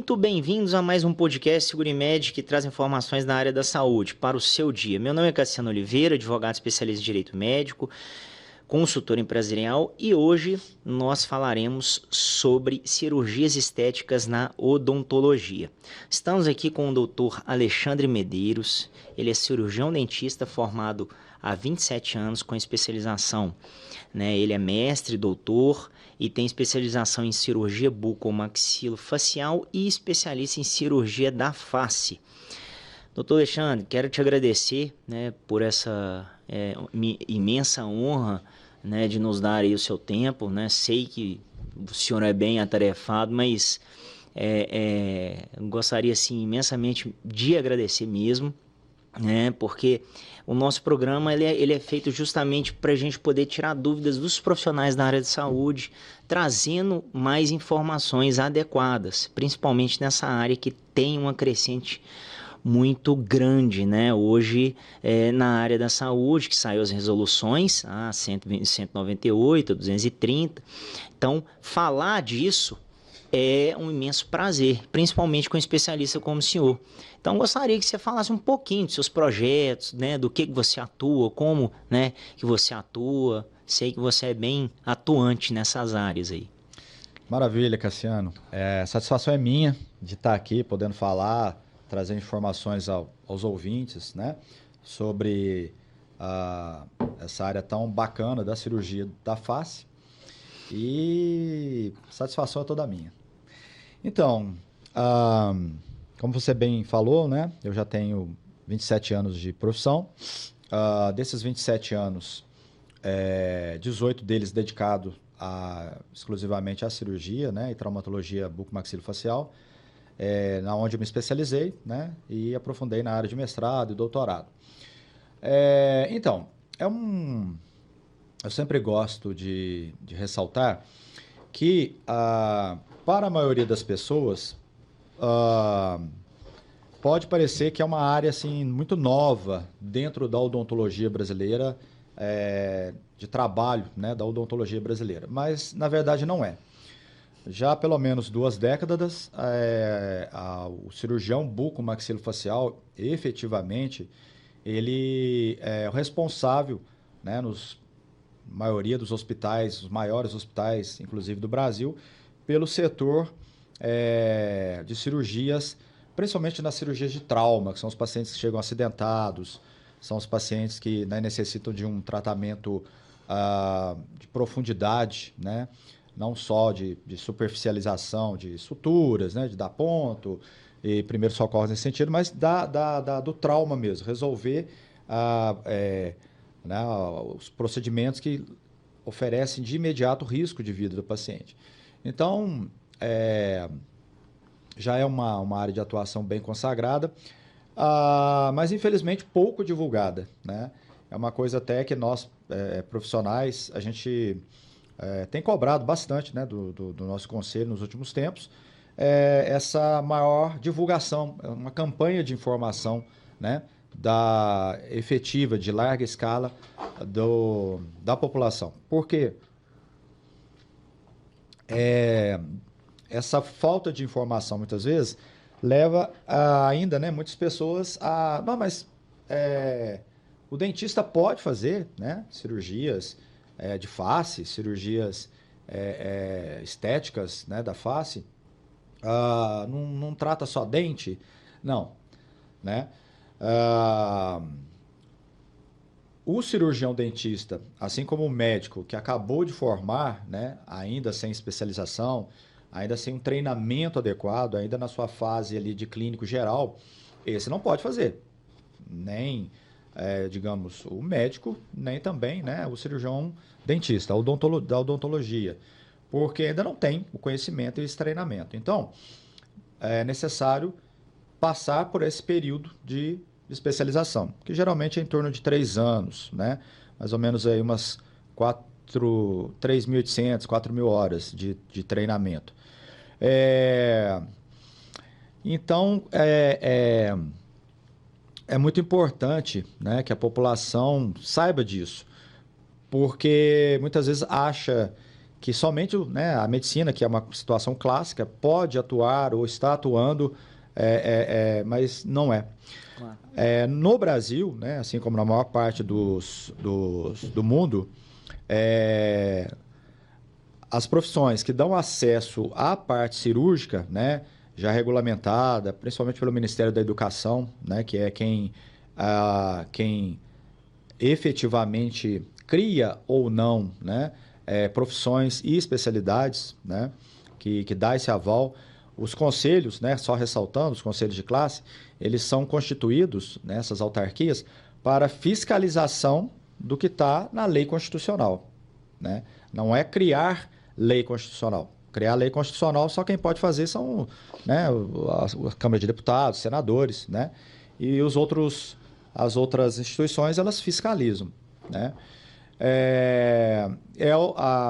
Muito bem-vindos a mais um podcast Segurimed que traz informações na área da saúde para o seu dia. Meu nome é Cassiano Oliveira, advogado especialista em direito médico, consultor empresarial, e hoje nós falaremos sobre cirurgias estéticas na odontologia. Estamos aqui com o Dr. Alexandre Medeiros. Ele é cirurgião dentista formado há 27 anos com especialização, Ele é mestre, doutor e tem especialização em cirurgia bucomaxilofacial e especialista em cirurgia da face. Doutor Alexandre, quero te agradecer, por essa imensa honra, de nos dar aí o seu tempo, Sei que o senhor é bem atarefado, mas gostaria assim, imensamente de agradecer mesmo, porque o nosso programa ele é feito justamente para a gente poder tirar dúvidas dos profissionais da área de saúde, trazendo mais informações adequadas, principalmente nessa área que tem uma crescente muito grande, Hoje, na área da saúde, que saiu as resoluções, 198, 230. Então, falar disso é um imenso prazer, principalmente com um especialista como o senhor. Então, gostaria que você falasse um pouquinho dos seus projetos, do que você atua, como, que você atua. Sei que você é bem atuante nessas áreas aí. Maravilha, Cassiano. Satisfação é minha de estar aqui, podendo falar, trazer informações aos ouvintes, sobre essa área tão bacana da cirurgia da face. E satisfação é toda minha. Então, como você bem falou, eu já tenho 27 anos de profissão. Desses 27 anos, 18 deles dedicados exclusivamente à cirurgia, e traumatologia bucomaxilofacial, na onde eu me especializei, e aprofundei na área de mestrado e doutorado. Então, eu sempre gosto de ressaltar que, para a maioria das pessoas, pode parecer que é uma área assim, muito nova dentro da odontologia brasileira, de trabalho, da odontologia brasileira. Mas, na verdade, não é. Já há pelo menos 2 décadas, o cirurgião bucomaxilofacial, efetivamente, ele é o responsável, nos maioria dos hospitais, os maiores hospitais, inclusive do Brasil, pelo setor de cirurgias, principalmente nas cirurgias de trauma, que são os pacientes que chegam acidentados, são os pacientes que necessitam de um tratamento de profundidade, não só de superficialização, de suturas, de dar ponto e primeiros socorros nesse sentido, mas do trauma mesmo, resolver os procedimentos que oferecem de imediato risco de vida do paciente. Então, já é uma área de atuação bem consagrada, mas infelizmente pouco divulgada, É uma coisa até que nós, profissionais, a gente tem cobrado bastante, do nosso conselho nos últimos tempos, essa maior divulgação, uma campanha de informação, efetiva, de larga escala da população. Por quê? Essa falta de informação, muitas vezes, leva ainda, muitas pessoas a... Não, mas o dentista pode fazer, cirurgias de face, cirurgias estéticas, da face. Não trata só dente? Não, o cirurgião dentista, assim como o médico que acabou de formar, ainda sem especialização, ainda sem um treinamento adequado, ainda na sua fase ali de clínico geral, esse não pode fazer. Nem, digamos, o médico, nem também o cirurgião dentista, da odontologia, porque ainda não tem o conhecimento e esse treinamento. Então, é necessário passar por esse período de especialização, que geralmente é em torno de 3 anos, mais ou menos aí umas 3.800, 4.000 horas de treinamento. Então, é muito importante, que a população saiba disso, porque muitas vezes acha que somente, né, a medicina, que é uma situação clássica, pode atuar ou está atuando, mas não é. Claro. No Brasil, né, assim como na maior parte do mundo, as profissões que dão acesso à parte cirúrgica, né, já regulamentada, principalmente pelo Ministério da Educação, né, que é quem efetivamente cria ou não, né, profissões e especialidades, né, que dá esse aval. Os conselhos, né, só ressaltando, os conselhos de classe, eles são constituídos, nessas autarquias, para fiscalização do que está na lei constitucional, né? Não é criar lei constitucional. Criar lei constitucional, só quem pode fazer são, né, a Câmara de Deputados, senadores, né? E as outras instituições, elas fiscalizam, né?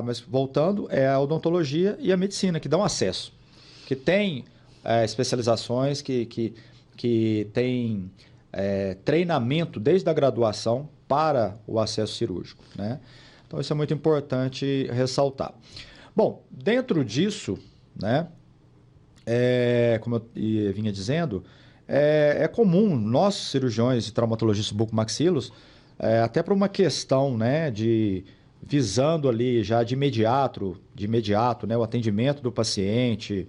Mas voltando, é a odontologia e a medicina que dão acesso, que tem especializações, que tem treinamento desde a graduação para o acesso cirúrgico, né? Então, isso é muito importante ressaltar. Bom, dentro disso, né, como eu vinha dizendo, é comum nós, cirurgiões e traumatologistas bucomaxilos, até por uma questão, né, visando ali já de imediato, né, o atendimento do paciente,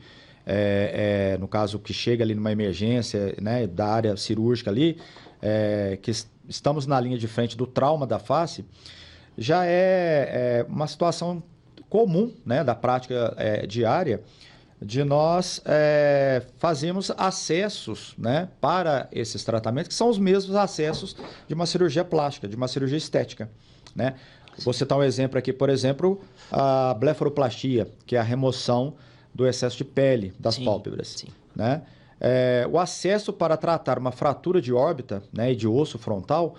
no caso que chega ali numa emergência, né, da área cirúrgica ali, que estamos na linha de frente do trauma da face, já é uma situação comum, né, da prática diária, de nós fazermos acessos, né, para esses tratamentos, que são os mesmos acessos de uma cirurgia plástica, de uma cirurgia estética, né? Vou citar um exemplo aqui, por exemplo, a blefaroplastia, que é a remoção do excesso de pele das pálpebras, sim, né? O acesso para tratar uma fratura de órbita, né, e de osso frontal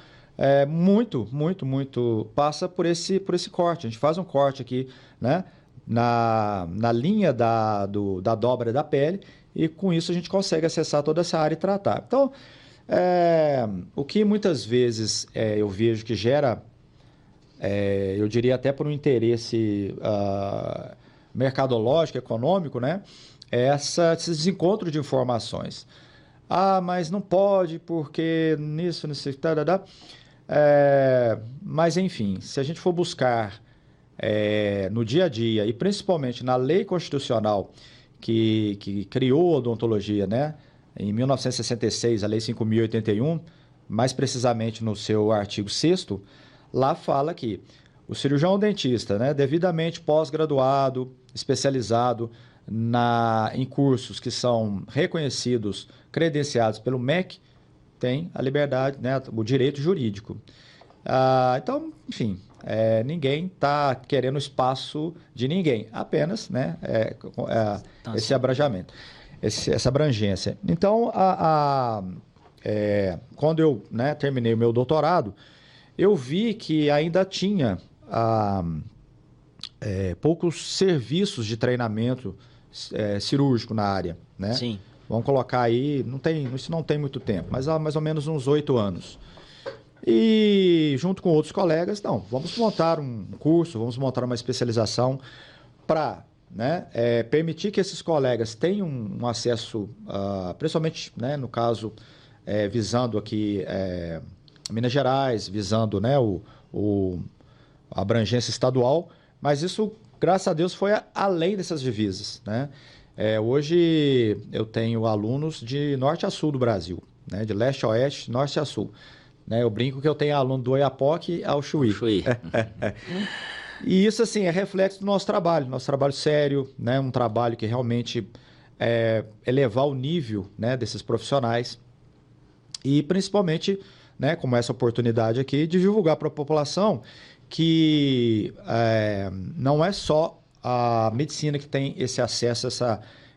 muito passa por esse corte. A gente faz um corte aqui, né, na linha da dobra da pele, e com isso a gente consegue acessar toda essa área e tratar. Então, o que muitas vezes eu vejo que gera, eu diria até por um interesse mercadológico, econômico, né, esse desencontro de informações. Mas não pode porque nisso, mas enfim, se a gente for buscar no dia a dia, e principalmente na lei constitucional que criou a odontologia, né, em 1966, a Lei 5.081, mais precisamente no seu artigo 6º, lá fala que o cirurgião dentista, né, devidamente pós-graduado, especializado em cursos que são reconhecidos, credenciados pelo MEC, tem a liberdade, né, o direito jurídico. Então, enfim, ninguém está querendo espaço de ninguém, apenas, né, esse abrangimento, essa abrangência. Então, quando eu, né, terminei o meu doutorado, eu vi que ainda tinha poucos serviços de treinamento cirúrgico na área, né? Sim. Vamos colocar aí, isso não tem muito tempo, mas há mais ou menos uns 8 anos. E junto com outros colegas, vamos montar um curso, vamos montar uma especialização para, né, permitir que esses colegas tenham um acesso, principalmente, né, no caso, visando aqui Minas Gerais, visando, né, a abrangência estadual, mas isso, graças a Deus, foi além dessas divisas, né? Hoje eu tenho alunos de norte a sul do Brasil, né, de leste a oeste, norte a sul. Né, eu brinco que eu tenho aluno do Oiapoque ao Chuí. E isso, assim, é reflexo do nosso trabalho sério, né, um trabalho que realmente elevar o nível, né, desses profissionais e, principalmente, né, como essa oportunidade aqui, de divulgar para a população que não é só a medicina que tem esse acesso,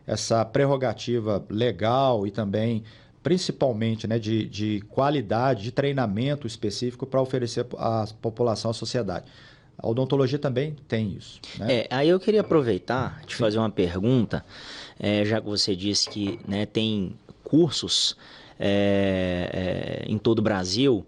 essa prerrogativa legal e também, principalmente, né, de qualidade, de treinamento específico para oferecer à população, à sociedade. A odontologia também tem isso, né? Aí eu queria aproveitar de fazer uma pergunta, já que você disse que, né, tem cursos em todo o Brasil.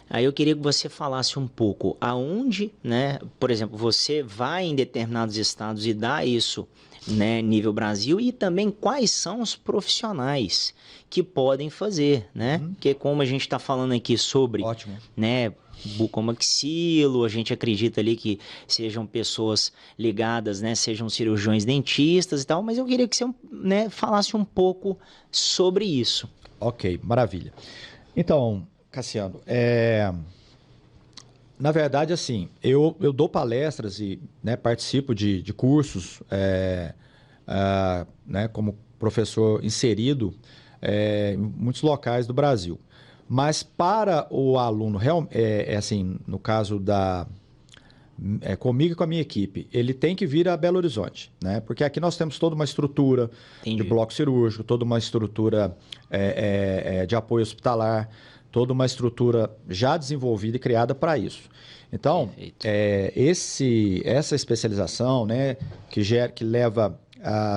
Aí eu queria que você falasse um pouco aonde, né? Por exemplo, você vai em determinados estados e dá isso, né, nível Brasil, e também quais são os profissionais que podem fazer, né? Porque como a gente está falando aqui sobre, Ótimo. né, bucomaxilo, a gente acredita ali que sejam pessoas ligadas, né, sejam cirurgiões dentistas e tal, mas eu queria que você, né, falasse um pouco sobre isso. Ok, maravilha. Então, Cassiano, na verdade, assim, eu dou palestras e, né, participo de cursos, né, como professor inserido em muitos locais do Brasil. Mas para o aluno, assim, no caso comigo e com a minha equipe, ele tem que vir a Belo Horizonte, né? Porque aqui nós temos toda uma estrutura Entendi. de bloco cirúrgico, toda uma estrutura de apoio hospitalar, toda uma estrutura já desenvolvida e criada para isso. Então, essa especialização, né, que leva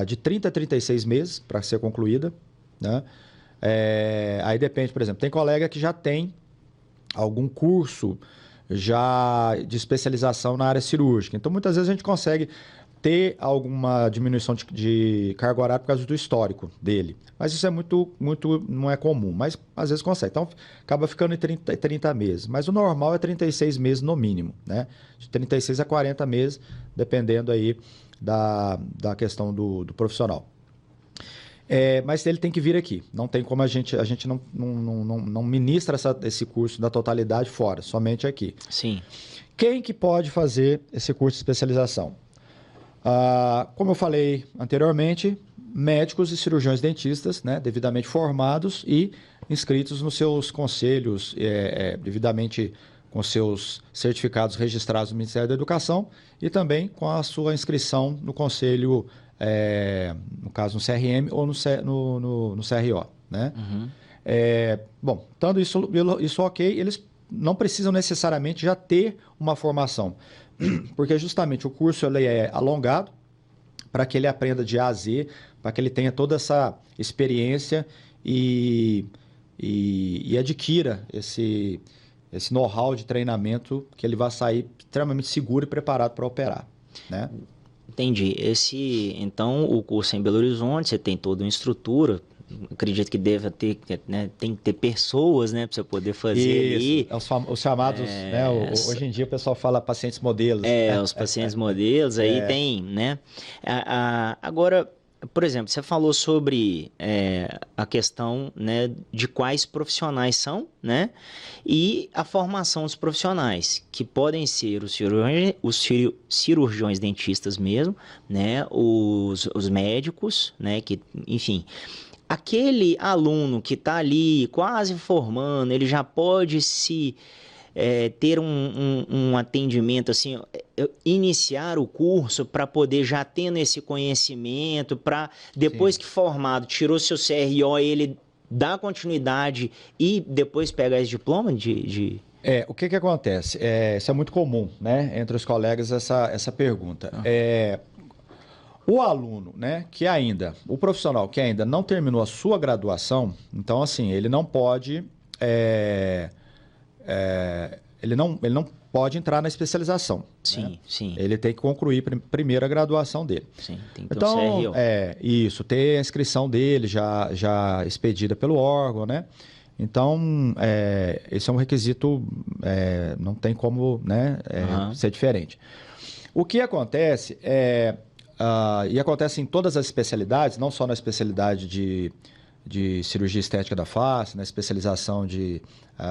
de 30 a 36 meses para ser concluída, né? Aí depende, por exemplo, tem colega que já tem algum curso já de especialização na área cirúrgica. Então, muitas vezes a gente consegue ter alguma diminuição de carga horária por causa do histórico dele. Mas isso é muito, não é comum, mas às vezes consegue. Então, acaba ficando em 30 meses. Mas o normal é 36 meses no mínimo, né? De 36 a 40 meses, dependendo aí da questão do profissional. Mas ele tem que vir aqui. Não tem como a gente não ministra esse curso da totalidade fora, somente aqui. Sim. Quem que pode fazer esse curso de especialização? Como eu falei anteriormente, médicos e cirurgiões dentistas, né, devidamente formados e inscritos nos seus conselhos, devidamente com seus certificados registrados no Ministério da Educação e também com a sua inscrição no conselho, no caso no CRM ou no CRO, né? Uhum. Bom, tanto isso ok, eles não precisam necessariamente já ter uma formação, porque justamente o curso ele é alongado para que ele aprenda de A a Z, para que ele tenha toda essa experiência e adquira esse know-how de treinamento que ele vai sair extremamente seguro e preparado para operar, né? Entendi. Então, o curso é em Belo Horizonte, você tem toda uma estrutura, acredito que deva ter, né, tem que ter pessoas, né, para você poder fazer ali. Os chamados, né, hoje em dia o pessoal fala pacientes modelos. Os pacientes modelos, aí tem, né? Agora, por exemplo, você falou sobre a questão, né, de quais profissionais são, né? E a formação dos profissionais, que podem ser os cirurgiões dentistas mesmo, né? Os médicos, né? Que, enfim, aquele aluno que está ali quase formando, ele já pode ter um atendimento, assim, iniciar o curso para poder já tendo esse conhecimento, para depois que formado, tirou seu CRO, ele dá continuidade e depois pegar esse diploma de... O que acontece? Isso é muito comum, né, entre os colegas essa pergunta. O aluno, né, o profissional que ainda não terminou a sua graduação, então assim, ele não pode... ele não pode entrar na especialização. Sim, né? sim. Ele tem que concluir primeiro a graduação dele. Sim, tem que ter então, um CRO. Isso, ter a inscrição dele já expedida pelo órgão, né? Então, esse é um requisito, não tem como, né, ser diferente. O que acontece e acontece em todas as especialidades, não só na especialidade de cirurgia estética da face, na especialização de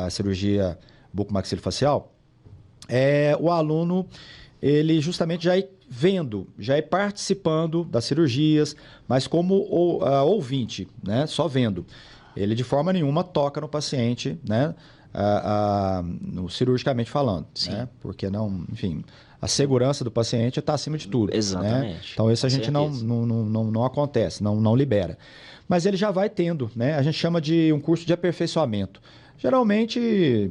cirurgia bucomaxilofacial, o aluno, ele justamente já ir vendo, já ir participando das cirurgias, mas como ouvinte, né? Só vendo. Ele de forma nenhuma toca no paciente, né? Cirurgicamente falando, né? Porque não, enfim, a segurança do paciente está acima de tudo. Exatamente. Né? Então isso a gente não acontece, não libera. Mas ele já vai tendo, né? A gente chama de um curso de aperfeiçoamento. Geralmente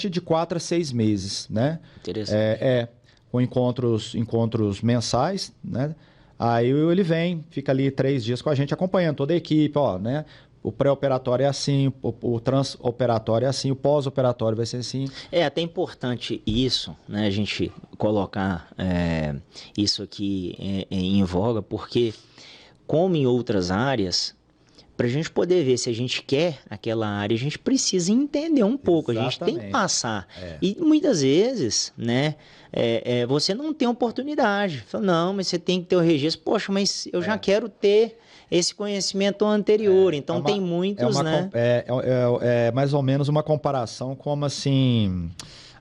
de 4 a 6 meses, né? Interessante. Com encontros mensais, né? Aí ele vem, fica ali 3 dias com a gente acompanhando toda a equipe, né? o pré-operatório é assim, o transoperatório é assim, o pós-operatório vai ser assim. É até importante isso, né, a gente colocar isso aqui em voga, porque, como em outras áreas, para a gente poder ver se a gente quer aquela área, a gente precisa entender um pouco, Exatamente. a gente tem que passar. E muitas vezes, né, você não tem oportunidade. Fala, não, mas você tem que ter o registro. Poxa, mas eu já quero ter esse conhecimento anterior. Então tem muitos, né? É mais ou menos uma comparação como assim,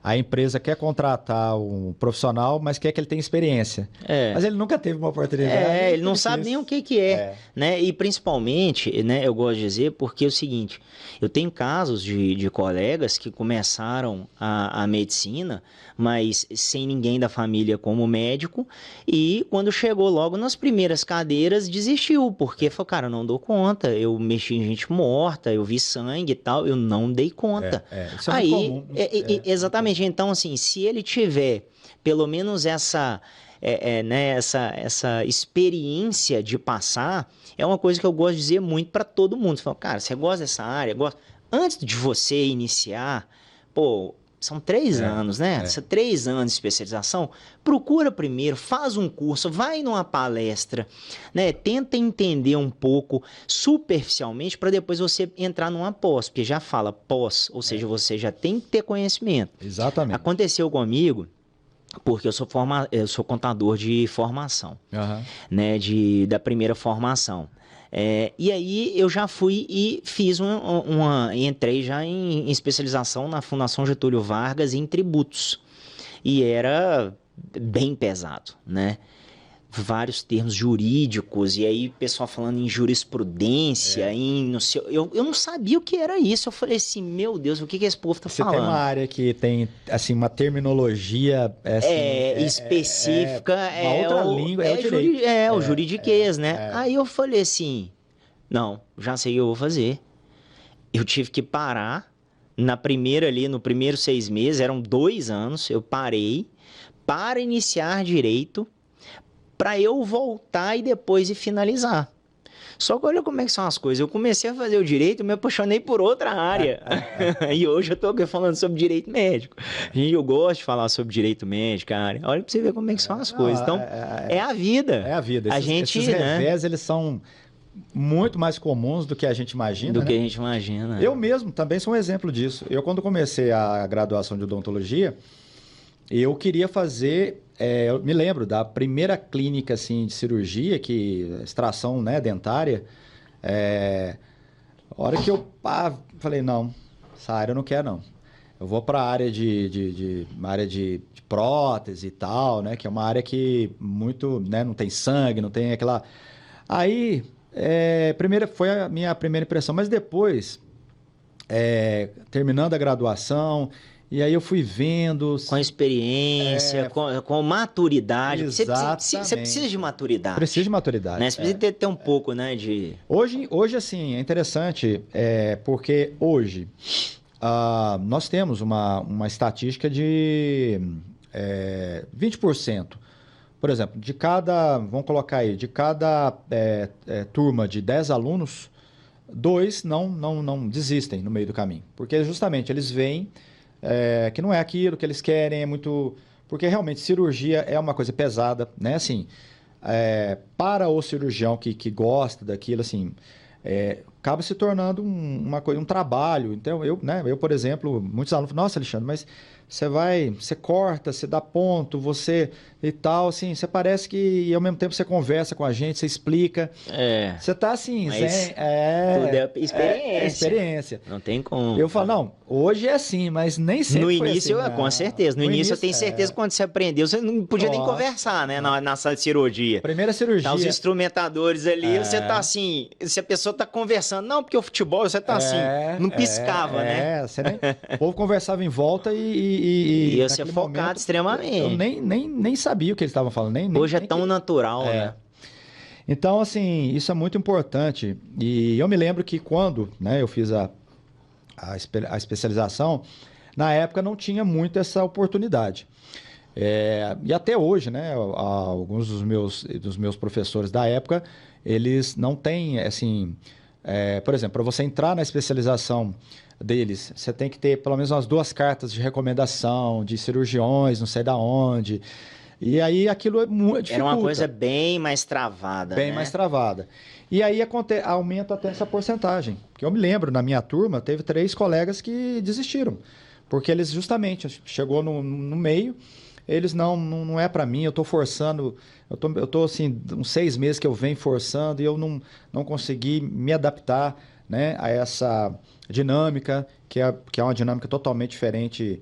a empresa quer contratar um profissional, mas quer que ele tenha experiência. Mas ele nunca teve uma oportunidade. Ele não sabe nem o que é, né? E principalmente, né, eu gosto de dizer, porque é o seguinte, eu tenho casos de colegas que começaram a medicina, mas sem ninguém da família como médico, e quando chegou logo nas primeiras cadeiras, desistiu, porque falou, cara, eu não dou conta, eu mexi em gente morta, eu vi sangue e tal, eu não dei conta. Isso é muito comum. Exatamente, então assim, se ele tiver pelo menos essa experiência de passar, é uma coisa que eu gosto de dizer muito para todo mundo. Você fala, cara, você gosta dessa área? Gosta? Antes de você iniciar, pô, são 3 anos, né? 3 anos de especialização. Procura primeiro, faz um curso, vai numa palestra, né? Tenta entender um pouco superficialmente para depois você entrar numa pós, porque já fala pós, ou seja, você já tem que ter conhecimento. Exatamente. Aconteceu comigo, porque eu sou contador de formação, né? Da primeira formação. E aí eu já fui e fiz entrei já em especialização na Fundação Getúlio Vargas em tributos. E era bem pesado, né? Vários termos jurídicos, e aí o pessoal falando em jurisprudência, eu não sabia o que era isso. Eu falei assim, meu Deus, o que esse povo tá falando? Você tem uma área que tem assim, uma terminologia específica, uma outra língua, o direito. O juridiquês, né? Aí eu falei assim, não, já sei o que eu vou fazer. Eu tive que parar no primeiro 6 meses, eram 2 anos, eu parei para iniciar direito, para eu voltar e depois finalizar. Só que olha como é que são as coisas. Eu comecei a fazer o direito, me apaixonei por outra área. E hoje eu estou aqui falando sobre direito médico. E eu gosto de falar sobre direito médico, cara. Olha para você ver como é que são as coisas. Então, é a vida. É a vida. Esses revés, eles são muito mais comuns do que a gente imagina. Que a gente imagina. Eu mesmo também sou um exemplo disso. Eu, quando comecei a graduação de odontologia, eu queria fazer... eu me lembro da primeira clínica assim, de cirurgia, extração, né, dentária. A hora que eu falei, não, essa área eu não quero, não. Eu vou para a área uma área de prótese e tal, né, que é uma área que muito, né, não tem sangue, não tem aquela... Aí, foi a minha primeira impressão, mas depois, terminando a graduação... E aí eu fui vendo... Com experiência, com maturidade. Exatamente. Você precisa de maturidade. Precisa de maturidade. Né? Você precisa ter um pouco, né, de... Hoje, assim, é interessante, porque hoje nós temos uma estatística de 20%. Por exemplo, vamos colocar aí, de cada turma de 10 alunos, 2 não desistem no meio do caminho. Porque justamente eles veem... que não é aquilo que eles querem, é muito... Porque realmente cirurgia é uma coisa pesada, né? Assim, para o cirurgião que gosta daquilo, assim, acaba se tornando um trabalho. Então, eu, por exemplo, muitos alunos falam, nossa, Alexandre, mas você corta, você dá ponto, você e tal, assim, você parece que e ao mesmo tempo você conversa com a gente, você explica. Você tá assim, tudo é experiência. Experiência. Não tem como. Eu falo, não, hoje é assim, mas nem sempre no início, foi assim, com certeza. No início eu tenho certeza que quando você aprendeu, você não podia nem conversar, né, na sala de cirurgia. Primeira cirurgia. Tá os instrumentadores ali, você tá assim, se a pessoa tá conversando, não, porque o futebol você tá assim, não piscava, né? O povo conversava em volta e ia ser focado momento, extremamente. Eu nem sabia o que eles estavam falando. Hoje é tão natural, né? Então, assim, isso é muito importante. E eu me lembro que quando, né, eu fiz a especialização, na época não tinha muito essa oportunidade. E até hoje, né, alguns dos meus professores da época, eles não têm, assim, Por exemplo, para você entrar na especialização deles, você tem que ter pelo menos umas 2 cartas de recomendação de cirurgiões, não sei da onde. E aí aquilo dificulta. Era uma coisa bem mais travada, Bem mais travada. E aí aumenta até essa porcentagem. Porque eu me lembro, na minha turma, teve 3 colegas que desistiram. Porque eles justamente, chegou no meio, eles não é para mim, eu estou forçando, eu tô assim, uns 6 meses que eu venho forçando e eu não consegui me adaptar, né, a essa dinâmica, que é uma dinâmica totalmente diferente,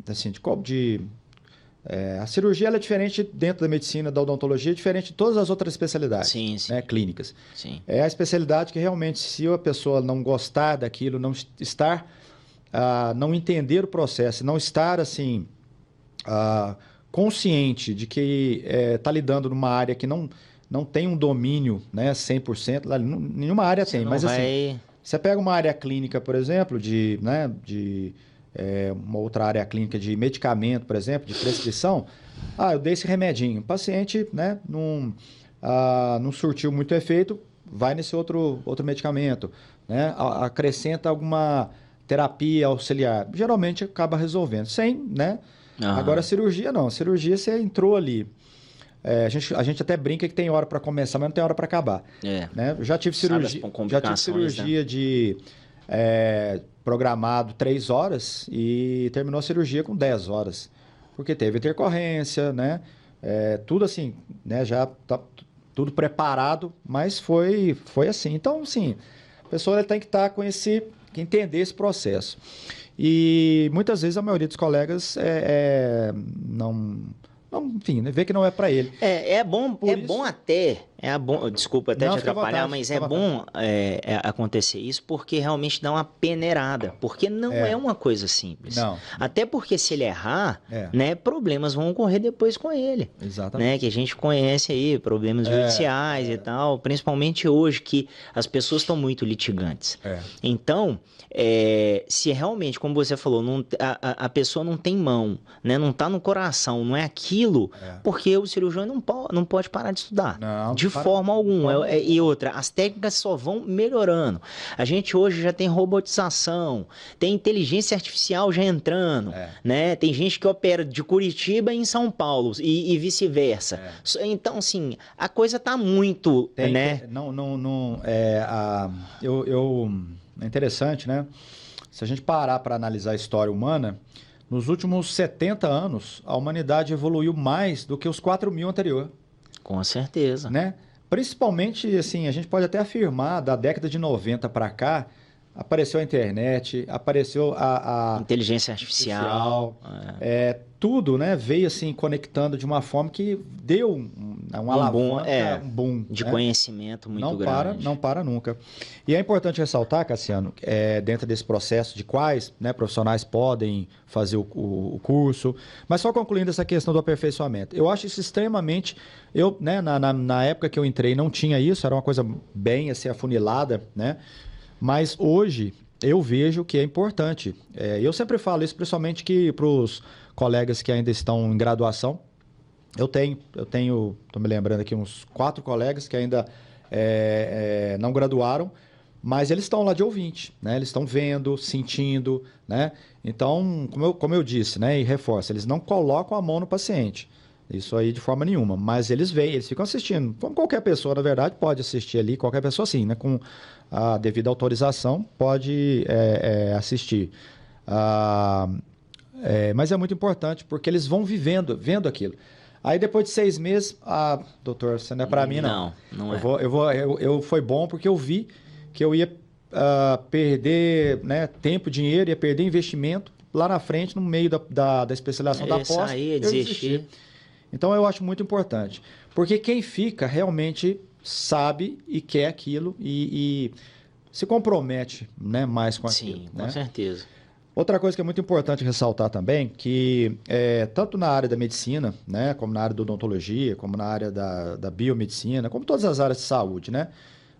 assim, a cirurgia ela é diferente dentro da medicina, da odontologia, é diferente de todas as outras especialidades, sim. Né, clínicas. Sim. É a especialidade que realmente, se a pessoa não gostar daquilo, não estar, não entender o processo, não estar assim consciente de que está lidando numa área que não tem um domínio, né, 100%, nenhuma área tem, mas assim, você pega uma área clínica, por exemplo, uma outra área clínica de medicamento, por exemplo, de prescrição, eu dei esse remedinho, o paciente, né, não surtiu muito efeito, vai nesse outro medicamento, né, acrescenta alguma terapia auxiliar, geralmente acaba resolvendo, né? Agora a cirurgia não, a cirurgia você entrou ali, a gente até brinca que tem hora para começar, mas não tem hora para acabar. Né? Já tive cirurgia de programado 3 horas e terminou a cirurgia com 10 horas. Porque teve intercorrência, né? Tudo assim, né? Já tá tudo preparado, mas foi assim. Então, sim, a pessoa tem que estar que entender esse processo. E muitas vezes a maioria dos colegas enfim, né, vê que não é para ele. Desculpa até te atrapalhar, mas é bom acontecer isso porque realmente dá uma peneirada, porque não é uma coisa simples. Não. Até porque se ele errar, né, problemas vão ocorrer depois com ele. Exatamente. Né, que a gente conhece aí, problemas judiciais e tal, principalmente hoje que as pessoas estão muito litigantes. Então, se realmente, como você falou, a pessoa não tem mão, né, não está no coração, não é aquilo, porque o cirurgião não pode parar de estudar. Não, de forma alguma. E outra, as técnicas só vão melhorando. A gente hoje já tem robotização, tem inteligência artificial já entrando, né? Tem gente que opera de Curitiba em São Paulo e vice-versa. Então, assim, a coisa tá muito, né? É interessante, né? Se a gente parar para analisar a história humana, nos últimos 70 anos, a humanidade evoluiu mais do que os 4.000 anterior. Com certeza. Né? Principalmente, assim, a gente pode até afirmar, da década de 90 para cá, apareceu a internet, apareceu a inteligência artificial. Tudo, né, veio assim conectando de uma forma que deu um alavanca, um boom de né? conhecimento muito grande. Não para nunca. E é importante ressaltar, Cassiano, dentro desse processo de quais, né, profissionais podem fazer o curso, mas só concluindo essa questão do aperfeiçoamento. Eu acho isso extremamente... né, na época que eu entrei não tinha isso, era uma coisa bem assim, afunilada, né? Mas hoje eu vejo que é importante. Eu sempre falo isso, principalmente para os colegas que ainda estão em graduação. Eu tenho, estou me lembrando aqui, uns 4 colegas que ainda não graduaram, mas eles estão lá de ouvinte, né? Eles estão vendo, sentindo, né? Então, como eu disse, né, e reforço, eles não colocam a mão no paciente. Isso aí de forma nenhuma, mas eles veem, eles ficam assistindo. Como qualquer pessoa, na verdade, pode assistir ali, qualquer pessoa sim, né? Com a devida autorização, pode assistir. Mas é muito importante, porque eles vão vendo aquilo. Aí depois de 6 meses, doutor, isso não é para mim, não. Não é. Foi bom porque eu vi que eu ia perder, né, tempo, dinheiro, ia perder investimento lá na frente, no meio da especialização da pós. Aí, desistir. Então, eu acho muito importante. Porque quem fica realmente sabe e quer aquilo e se compromete, né, mais com aquilo. Sim, com certeza. Outra coisa que é muito importante ressaltar também, que tanto na área da medicina, né, como na área da odontologia, como na área da biomedicina, como todas as áreas de saúde, né?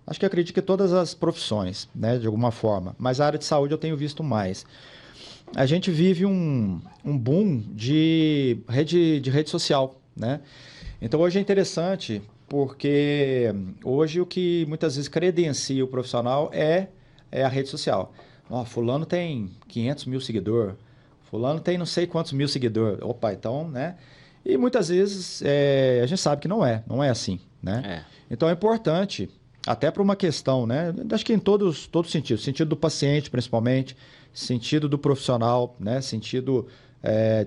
Acho que acredito que todas as profissões, né, de alguma forma. Mas a área de saúde eu tenho visto mais. A gente vive um boom de rede social. né? Então, hoje é interessante porque hoje o que muitas vezes credencia o profissional é a rede social. Ó, fulano tem 500 mil seguidores, fulano tem não sei quantos mil seguidores. Opa, então, né? E muitas vezes a gente sabe que não é assim, né? Então, é importante, até para uma questão, né? Acho que em todos os sentidos. Sentido do paciente, principalmente, sentido do profissional, né? Sentido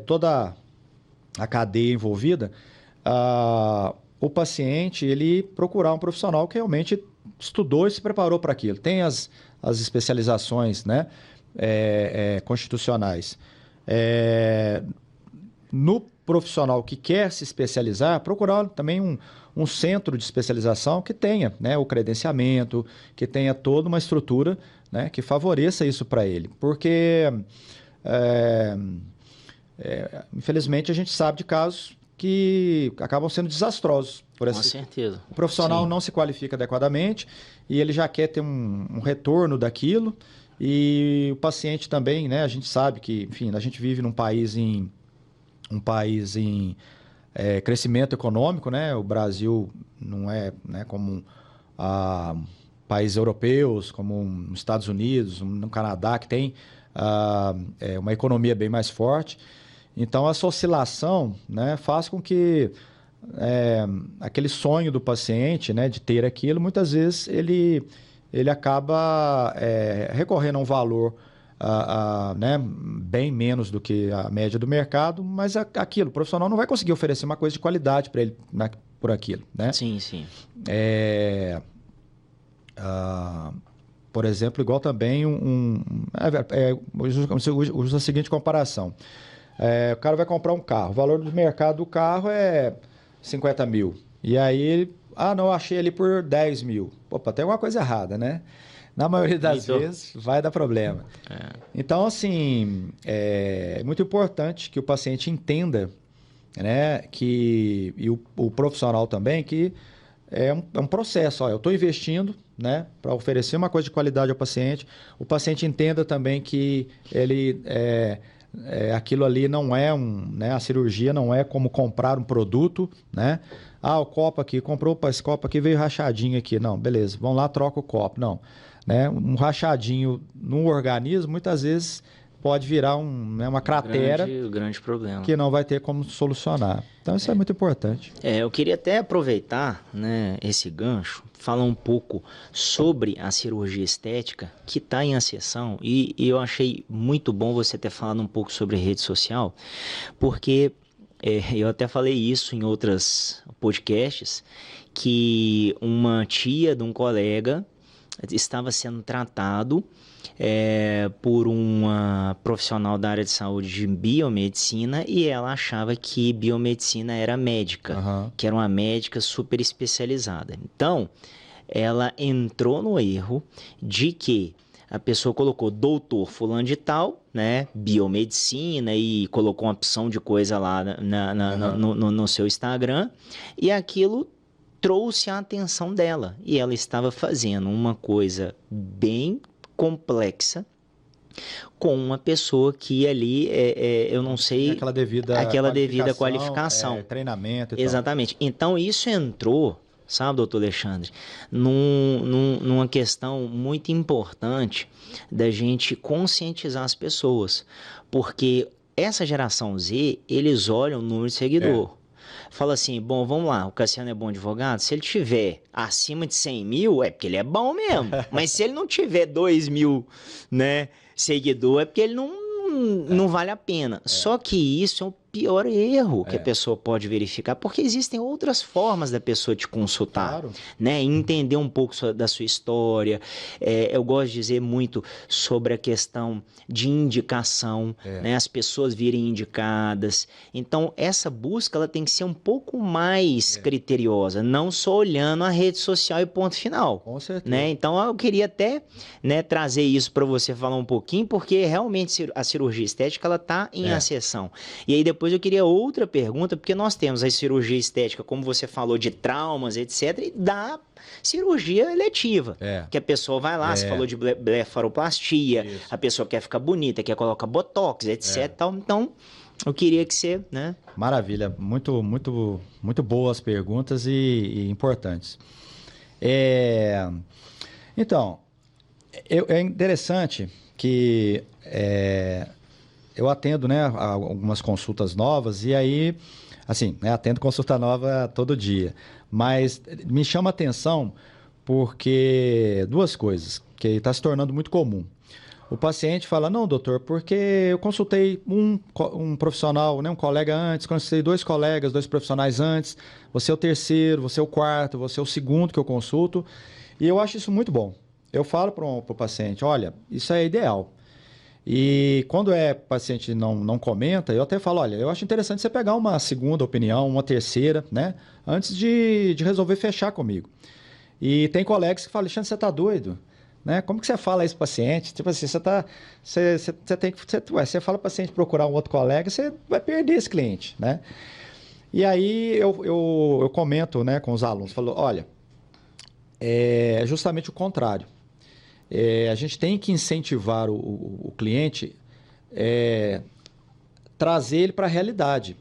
toda a cadeia envolvida. O paciente, ele procurar um profissional que realmente estudou e se preparou para aquilo. Tem as especializações, né, constitucionais. No profissional que quer se especializar, procurar também um centro de especialização que tenha, né, o credenciamento, que tenha toda uma estrutura, né, que favoreça isso para ele. Porque, infelizmente, a gente sabe de casos que acabam sendo desastrosos. Com certeza. O profissional não se qualifica adequadamente e ele já quer ter um retorno daquilo. E o paciente também, né? A gente sabe que, enfim, a gente vive num país em crescimento econômico, né? O Brasil não é, né, como países europeus, como nos Estados Unidos, no Canadá, que tem uma economia bem mais forte. Então, essa oscilação, né, faz com que aquele sonho do paciente, né, de ter aquilo, muitas vezes ele acaba recorrendo a um valor né, bem menos do que a média do mercado, mas aquilo, o profissional não vai conseguir oferecer uma coisa de qualidade para ele, né, por aquilo, né? Sim, sim. Por exemplo, igual também usa a seguinte comparação. O cara vai comprar um carro, o valor do mercado do carro é 50 mil. E aí ele, não, achei ali por 10 mil. Opa, tem alguma coisa errada, né? Na maioria das vezes vai dar problema. Então, assim, é muito importante que o paciente entenda, né, e o profissional também, que é um processo. Eu estou investindo, né, para oferecer uma coisa de qualidade ao paciente. O paciente entenda também que ele aquilo ali não é né, a cirurgia não é como comprar um produto, né? O copo aqui, comprou esse copo aqui, veio rachadinho aqui. Não, beleza, vamos lá, troca o copo. Não, né? Um rachadinho no organismo, muitas vezes, pode virar uma cratera grande problema, que não vai ter como solucionar. Então, isso é muito importante. Eu queria até aproveitar, né, esse gancho, falar um pouco sobre a cirurgia estética que está em ascensão, e eu achei muito bom você ter falado um pouco sobre rede social, porque eu até falei isso em outros podcasts, que uma tia de um colega estava sendo tratado por uma profissional da área de saúde de biomedicina, e ela achava que biomedicina era médica, que era uma médica super especializada. Então, ela entrou no erro de que a pessoa colocou doutor fulano de tal, né, biomedicina, e colocou uma opção de coisa lá no seu Instagram, e aquilo trouxe a atenção dela. E ela estava fazendo uma coisa bem complexa com uma pessoa que ali, eu não sei... Aquela devida qualificação. Treinamento e Exatamente. Tal. Então, isso entrou, sabe, doutor Alexandre, numa questão muito importante da gente conscientizar as pessoas. Porque essa geração Z, eles olham o número de seguidor. Fala assim, bom, vamos lá, o Cassiano é bom advogado, se ele tiver acima de 100 mil, é porque ele é bom mesmo. Mas se ele não tiver 2 mil, né, seguidor, é porque ele não vale a pena. Só que isso é o pior erro que a pessoa pode verificar, porque existem outras formas da pessoa te consultar, né? Entender um pouco da sua história. Eu gosto de dizer muito sobre a questão de indicação, né? As pessoas virem indicadas. Então, essa busca ela tem que ser um pouco mais criteriosa, não só olhando a rede social e ponto final. Com certeza. Né? Então, eu queria até, né, trazer isso para você falar um pouquinho, porque realmente a cirurgia estética ela está em ascensão. E aí, depois eu queria outra pergunta, porque nós temos a cirurgia estética, como você falou, de traumas, etc., e da cirurgia eletiva, que a pessoa vai lá, você falou de blefaroplastia, a pessoa quer ficar bonita, quer colocar botox, etc. Então, eu queria que você, né? Maravilha, muito boas perguntas e importantes. Então, é interessante que eu atendo, né, a algumas consultas novas e aí, assim, né, atendo consulta nova todo dia, mas me chama a atenção porque duas coisas que está se tornando muito comum. O paciente fala, não, doutor, porque eu consultei um profissional, né, um colega antes, consultei 2 colegas, 2 profissionais antes, você é o terceiro, você é o quarto, você é o segundo que eu consulto, e eu acho isso muito bom. Eu falo para o paciente, olha, isso é ideal. E quando paciente não comenta, eu até falo, olha, eu acho interessante você pegar uma segunda opinião, uma terceira, né, antes de resolver fechar comigo. E tem colegas que falam, Alexandre, você está doido? Né? Como que você fala isso para o paciente? Tipo assim, você fala para o paciente procurar um outro colega, você vai perder esse cliente, né? E aí eu comento, né, com os alunos, falo, olha, é justamente o contrário. A gente tem que incentivar o cliente, trazer ele para a realidade.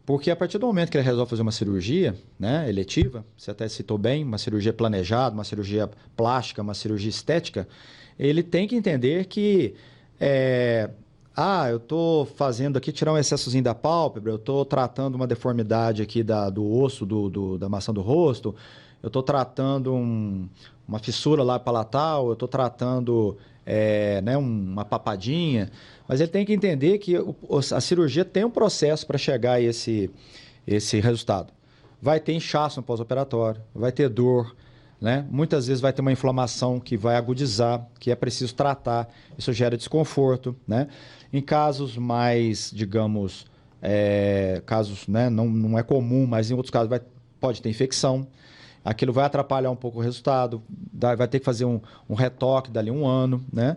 Porque a partir do momento que ele resolve fazer uma cirurgia, né, eletiva, você até citou bem, uma cirurgia planejada, uma cirurgia plástica, uma cirurgia estética, ele tem que entender que, eu estou fazendo aqui, tirar um excessozinho da pálpebra, eu estou tratando uma deformidade aqui do osso, da maçã do rosto, eu estou tratando uma fissura lá palatal, eu estou tratando né, uma papadinha, mas ele tem que entender que a cirurgia tem um processo para chegar a esse resultado. Vai ter inchaço no pós-operatório, vai ter dor, né? Muitas vezes vai ter uma inflamação que vai agudizar, que é preciso tratar, isso gera desconforto, né? Em casos mais, digamos, casos, né, não é comum, mas em outros casos pode ter infecção, aquilo vai atrapalhar um pouco o resultado, vai ter que fazer um retoque dali 1 ano, né?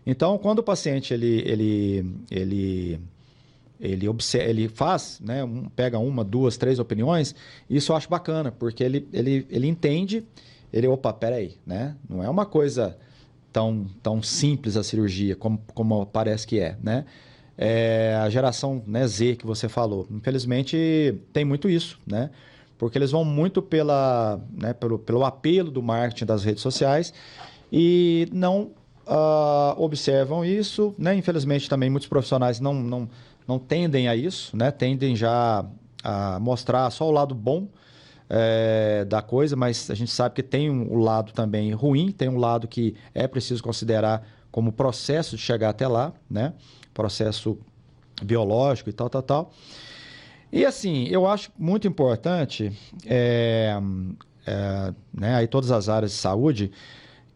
Então, quando o paciente ele faz, né, pega 1, 2, 3 opiniões, isso eu acho bacana, porque ele entende, opa, peraí, né? Não é uma coisa tão simples a cirurgia como parece que é, né? A geração, né, Z que você falou, infelizmente tem muito isso, né? Porque eles vão muito pelo apelo do marketing das redes sociais e não observam isso, né? Infelizmente também muitos profissionais não tendem a isso, né? Tendem já a mostrar só o lado bom da coisa, mas a gente sabe que tem um lado também ruim, tem um lado que é preciso considerar como processo de chegar até lá, né? Processo biológico e tal. E assim, eu acho muito importante, né, aí todas as áreas de saúde,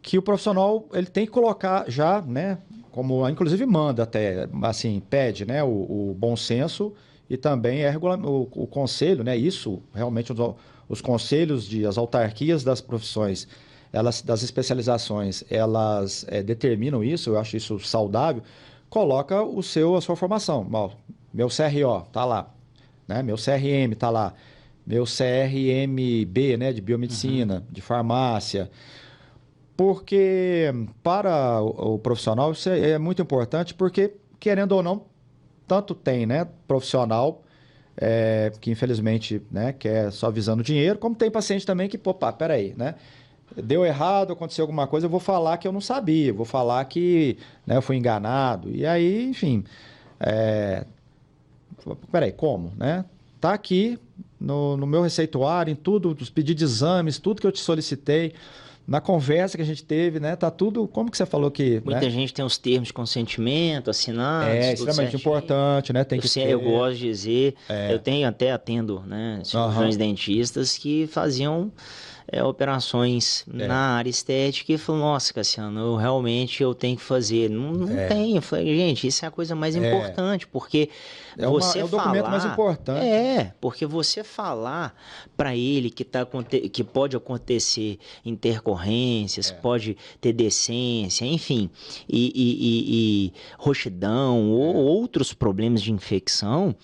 que o profissional ele tem que colocar já, né, como inclusive manda até, assim, pede, né, o bom senso e também o conselho, né, isso realmente os conselhos as autarquias das profissões, das especializações, elas determinam isso, eu acho isso saudável, coloca a sua formação. Bom, meu CRO tá lá, né, meu CRM tá lá, meu CRMB, né, de biomedicina, de farmácia. Porque para o profissional isso é muito importante, porque, querendo ou não, tanto tem, né, profissional que infelizmente, né, quer só visando dinheiro, como tem paciente também que, peraí, né, deu errado, aconteceu alguma coisa, eu vou falar que eu não sabia, vou falar que, né, eu fui enganado. E aí, enfim, peraí, como, né? Tá aqui no meu receituário, em tudo, os pedidos de exames, tudo que eu te solicitei, na conversa que a gente teve, né? Tá tudo. Como que você falou que. Muita né? gente tem os termos de consentimento assinados. É extremamente importante, né? Tem que ter. Eu gosto de dizer, eu atendo, né, cirurgiões dentistas que faziam operações na área estética e falam, nossa, Cassiano, eu tenho que fazer. Não tenho. Eu falei, gente, isso é a coisa mais importante, porque é o documento mais importante. Porque você falar para ele que pode acontecer intercorrências, pode ter decência, enfim, e roxidão ou outros problemas de infecção.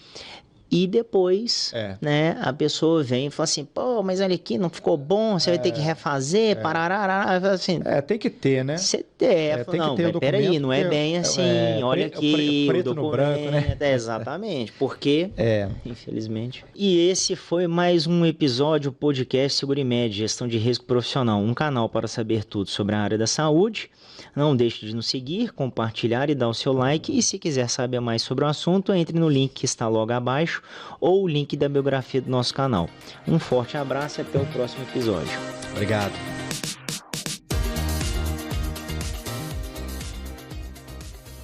E depois, né, a pessoa vem e fala assim, pô, pô, mas olha aqui, não ficou bom, você vai ter que refazer, parará, assim. Tem que ter, né? Você tem não, que ter o peraí, não é documento, bem assim, olha aqui, preto o no branco, né? Exatamente, porque, infelizmente. E esse foi mais um episódio podcast Segurimed, Gestão de Risco Profissional, um canal para saber tudo sobre a área da saúde. Não deixe de nos seguir, compartilhar e dar o seu like. E se quiser saber mais sobre o assunto, entre no link que está logo abaixo ou o link da biografia do nosso canal. Um forte abraço e até o próximo episódio. Obrigado.